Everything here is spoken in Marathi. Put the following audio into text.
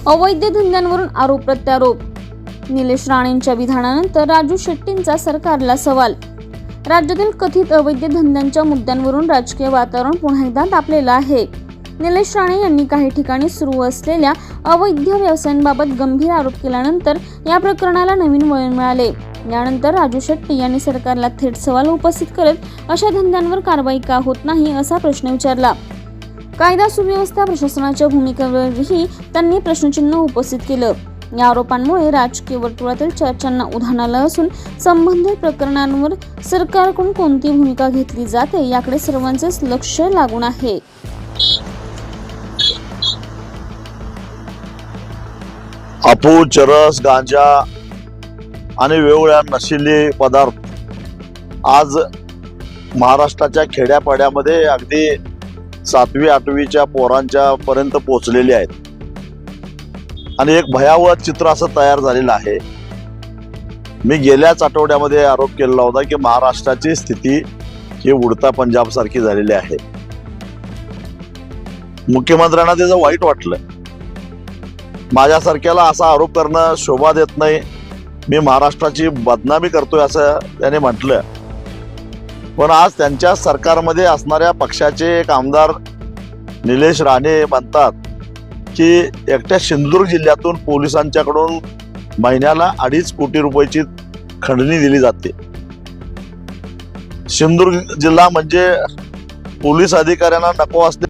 अवैध धंद्यांवरून आरोप प्रत्यारोप. निलेश राणेंच्या विधानानंतर राजू शेट्टींचा सरकारला सवाल. राज्यातील कथित अवैध धंद्यांच्या मुद्द्यांवरून राजकीय वातावरण पुन्हा एकदा तापलेलं आहे. निलेश राणे यांनी काही ठिकाणी सुरू असलेल्या अवैध व्यवसायांबाबत गंभीर आरोप केल्यानंतर या प्रकरणाला नवीन वळण मिळाले. यानंतर राजू शेट्टी यांनी सरकारला थेट सवाल उपस्थित करत अशा धंद्यांवर कारवाई का होत नाही असा प्रश्न विचारला. कायदा सुव्यवस्था प्रशासनाच्या भूमिकेवरही त्यांनी प्रश्नचिन्ह उपस्थित केलं. या आरोपांमुळे राजकीय वर्तुळातील चर्चांना उधाण आलं असून संबंधित प्रकरणांवर सरकारकडून कोणती भूमिका घेतली जाते याकडे सर्वांचेच लक्ष लागून आहे. अफू, चरस, गांजा आणि वेगवेगळ्या नशिली पदार्थ आज महाराष्ट्राच्या खेड्यापाड्यामध्ये अगदी 7वी 8वीच्या पोरांच्या पर्यंत पोहोचलेले आहेत आणि एक भयावह चित्र असं तयार झालेलं आहे. मी गेल्याच आठवड्यामध्ये आरोप केलेला होता की महाराष्ट्राची स्थिती ही उडता पंजाब सारखी झालेली आहे. मुख्यमंत्र्यांना त्याचं वाईट वाटलं. माझ्यासारख्याला असा आरोप करणं शोभा देत नाही, मी महाराष्ट्राची बदनामी करतोय असं त्याने म्हटलं. पण आज त्यांच्या सरकारमध्ये असणाऱ्या पक्षाचे एक आमदार निलेश राणे म्हणतात की एकट्या सिंधुदुर्ग जिल्ह्यातून पोलिसांच्याकडून महिन्याला 2.5 कोटी रुपयाची खंडणी दिली जाते. सिंधुदुर्ग जिल्हा म्हणजे पोलीस अधिकाऱ्यांना नको असते